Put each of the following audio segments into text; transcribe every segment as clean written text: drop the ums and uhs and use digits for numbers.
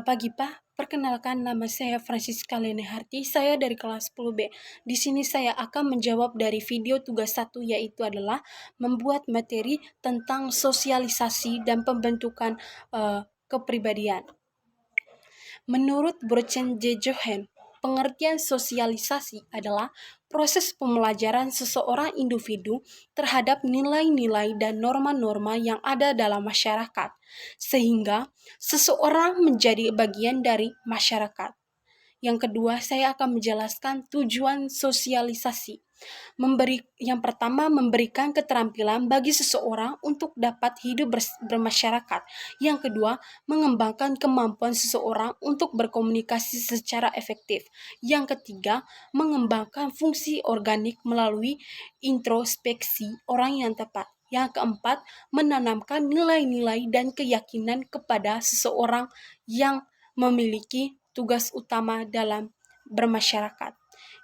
Selamat pagi, Pak. Perkenalkan, nama saya Francisca Leneharti. Saya dari kelas 10B. Di sini saya akan menjawab dari video tugas 1, yaitu adalah membuat materi tentang sosialisasi dan pembentukan kepribadian. Menurut Burchen J. Jochen, pengertian sosialisasi adalah proses pembelajaran seseorang individu terhadap nilai-nilai dan norma-norma yang ada dalam masyarakat, sehingga seseorang menjadi bagian dari masyarakat. Yang kedua, saya akan menjelaskan tujuan sosialisasi. Yang pertama, memberikan keterampilan bagi seseorang untuk dapat hidup bermasyarakat. Yang kedua, mengembangkan kemampuan seseorang untuk berkomunikasi secara efektif. Yang ketiga, mengembangkan fungsi organik melalui introspeksi orang yang tepat. Yang keempat, menanamkan nilai-nilai dan keyakinan kepada seseorang yang memiliki tugas utama dalam bermasyarakat.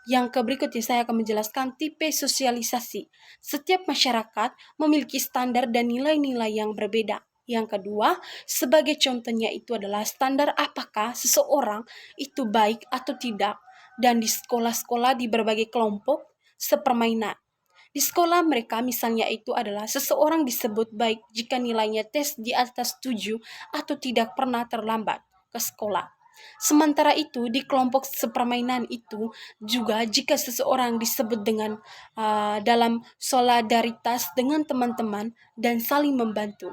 Yang berikutnya saya akan menjelaskan tipe sosialisasi. Setiap masyarakat memiliki standar dan nilai-nilai yang berbeda. Yang kedua, sebagai contohnya itu adalah standar apakah seseorang itu baik atau tidak. Dan di sekolah-sekolah di berbagai kelompok sepermainan. Di sekolah mereka misalnya itu adalah seseorang disebut baik jika nilainya tes di atas 7 atau tidak pernah terlambat ke sekolah. Sementara itu di kelompok sepermainan itu juga jika seseorang disebut dengan dalam solidaritas dengan teman-teman dan saling membantu.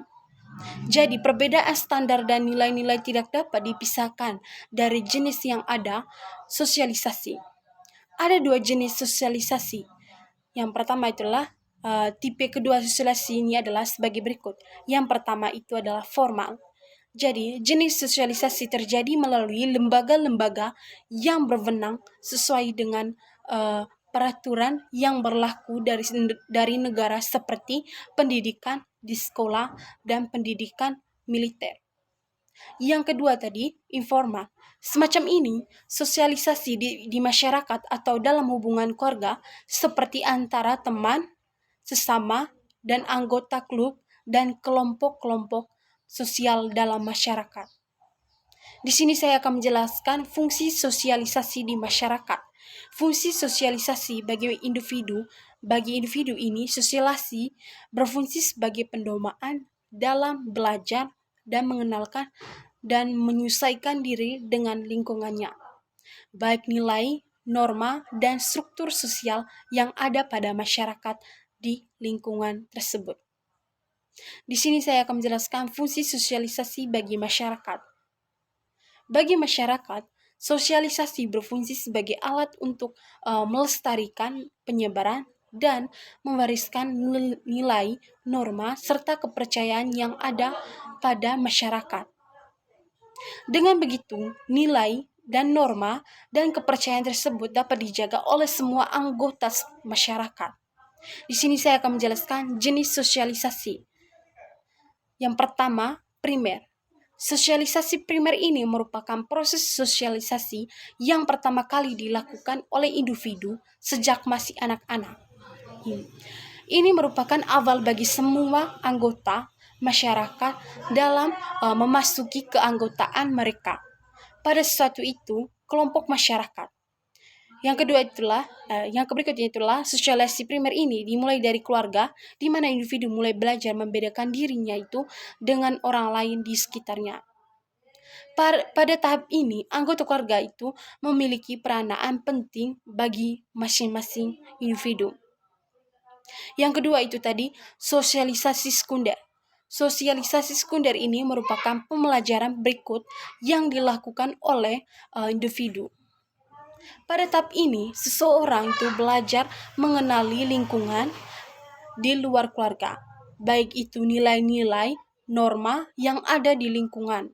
Jadi perbedaan standar dan nilai-nilai tidak dapat dipisahkan dari jenis yang ada sosialisasi. Ada 2 jenis sosialisasi. Yang pertama itulah tipe kedua sosialisasi ini adalah sebagai berikut. Yang pertama itu adalah formal. Jadi, jenis sosialisasi terjadi melalui lembaga-lembaga yang berwenang sesuai dengan peraturan yang berlaku dari negara seperti pendidikan di sekolah dan pendidikan militer. Yang kedua tadi, informal. Semacam ini, sosialisasi di masyarakat atau dalam hubungan keluarga seperti antara teman, sesama, dan anggota klub dan kelompok-kelompok sosial dalam masyarakat. Di sini saya akan menjelaskan fungsi sosialisasi di masyarakat. Fungsi sosialisasi bagi individu ini, sosialisasi berfungsi sebagai pendomaan dalam belajar dan mengenalkan dan menyesuaikan diri dengan lingkungannya, baik nilai, norma, dan struktur sosial yang ada pada masyarakat di lingkungan tersebut. Di sini saya akan menjelaskan fungsi sosialisasi bagi masyarakat. Bagi masyarakat, sosialisasi berfungsi sebagai alat untuk melestarikan penyebaran dan mewariskan nilai, norma, serta kepercayaan yang ada pada masyarakat. Dengan begitu, nilai dan norma dan kepercayaan tersebut dapat dijaga oleh semua anggota masyarakat. Di sini saya akan menjelaskan jenis sosialisasi. Yang pertama, primer. Sosialisasi primer ini merupakan proses sosialisasi yang pertama kali dilakukan oleh individu sejak masih anak-anak. Ini merupakan awal bagi semua anggota masyarakat dalam memasuki keanggotaan mereka pada sesuatu itu kelompok masyarakat. Yang berikutnya itulah sosialisasi primer ini dimulai dari keluarga, di mana individu mulai belajar membedakan dirinya itu dengan orang lain di sekitarnya. Pada tahap ini, anggota keluarga itu memiliki peranan penting bagi masing-masing individu. Yang kedua itu tadi, sosialisasi sekunder. Sosialisasi sekunder ini merupakan pembelajaran berikut yang dilakukan oleh individu. Pada tahap ini, seseorang itu belajar mengenali lingkungan di luar keluarga, baik itu nilai-nilai, norma yang ada di lingkungan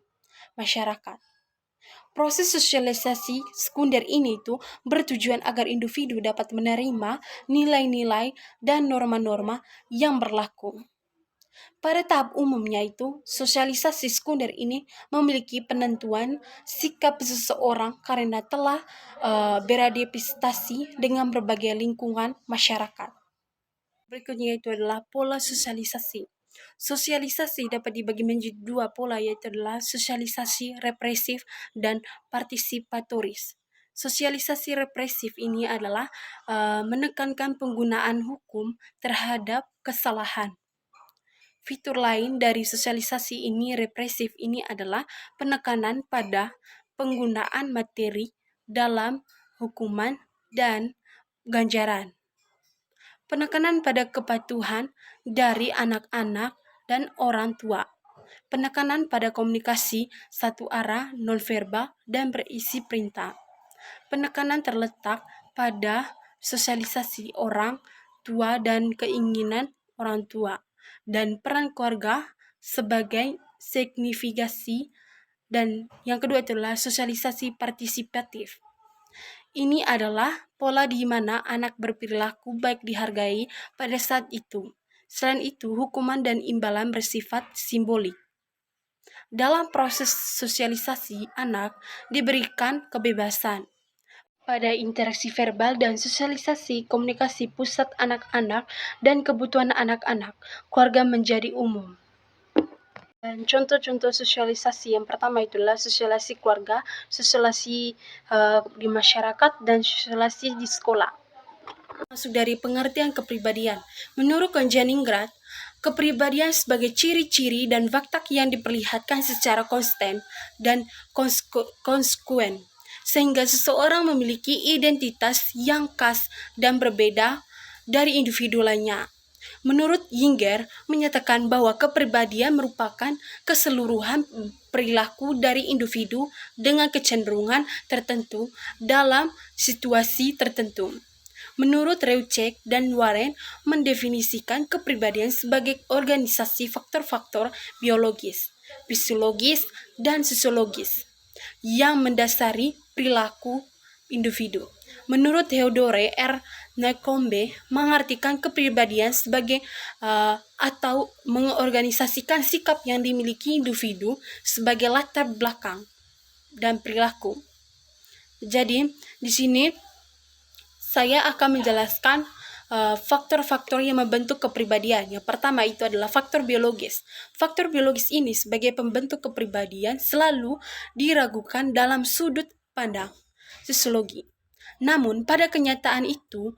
masyarakat. Proses sosialisasi sekunder ini itu bertujuan agar individu dapat menerima nilai-nilai dan norma-norma yang berlaku. Pada tahap umumnya itu, sosialisasi sekunder ini memiliki penentuan sikap seseorang karena telah beradaptasi dengan berbagai lingkungan masyarakat. Berikutnya itu adalah pola sosialisasi. Sosialisasi dapat dibagi menjadi dua pola, yaitu adalah sosialisasi represif dan partisipatoris. Sosialisasi represif ini adalah menekankan penggunaan hukum terhadap kesalahan. Fitur lain dari sosialisasi ini represif ini adalah penekanan pada penggunaan materi dalam hukuman dan ganjaran. Penekanan pada kepatuhan dari anak-anak dan orang tua. Penekanan pada komunikasi satu arah, nonverbal, dan berisi perintah. Penekanan terletak pada sosialisasi orang tua dan keinginan orang tua, dan peran keluarga sebagai signifikasi, dan yang kedua itulah sosialisasi partisipatif. Ini adalah pola di mana anak berperilaku baik dihargai pada saat itu. Selain itu, hukuman dan imbalan bersifat simbolik. Dalam proses sosialisasi, anak diberikan kebebasan pada interaksi verbal dan sosialisasi komunikasi pusat anak-anak dan kebutuhan anak-anak. Keluarga menjadi umum. Dan contoh-contoh sosialisasi yang pertama itulah sosialisasi keluarga, sosialisasi di masyarakat, dan sosialisasi di sekolah. Masuk dari pengertian kepribadian. Menurut Konjaningrat, kepribadian sebagai ciri-ciri dan watak yang diperlihatkan secara konsisten dan konsekuen, sehingga seseorang memiliki identitas yang khas dan berbeda dari individu lainnya. Menurut Yinger, menyatakan bahwa kepribadian merupakan keseluruhan perilaku dari individu dengan kecenderungan tertentu dalam situasi tertentu. Menurut Reucek dan Warren, mendefinisikan kepribadian sebagai organisasi faktor-faktor biologis, fisiologis, dan sosiologis yang mendasari perilaku individu. Menurut Theodore R. Nacombe, mengartikan kepribadian sebagai atau mengorganisasikan sikap yang dimiliki individu sebagai latar belakang dan perilaku. Jadi, di sini saya akan menjelaskan faktor-faktor yang membentuk kepribadian. Yang pertama itu adalah faktor biologis. Faktor biologis ini sebagai pembentuk kepribadian selalu diragukan dalam sudut pandang sosiologi. Namun pada kenyataan itu,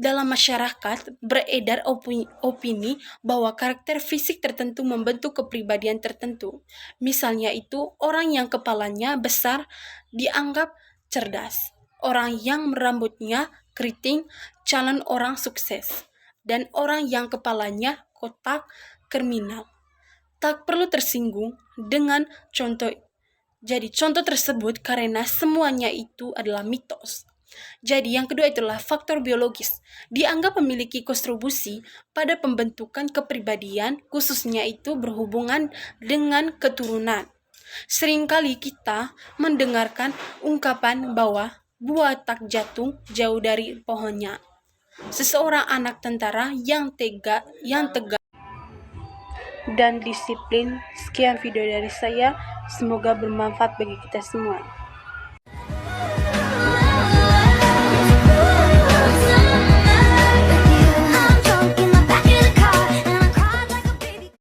dalam masyarakat beredar opini bahwa karakter fisik tertentu membentuk kepribadian tertentu. Misalnya itu orang yang kepalanya besar dianggap cerdas, orang yang rambutnya keriting calon orang sukses, dan orang yang kepalanya kotak kriminal. Tak perlu tersinggung dengan contoh. Jadi contoh tersebut karena semuanya itu adalah mitos. Jadi yang kedua itulah faktor biologis. Dianggap memiliki kontribusi pada pembentukan kepribadian, khususnya itu berhubungan dengan keturunan. Seringkali kita mendengarkan ungkapan bahwa buah tak jatuh jauh dari pohonnya. Seseorang anak tentara yang tegar dan disiplin. Sekian video dari saya. Semoga bermanfaat bagi kita semua.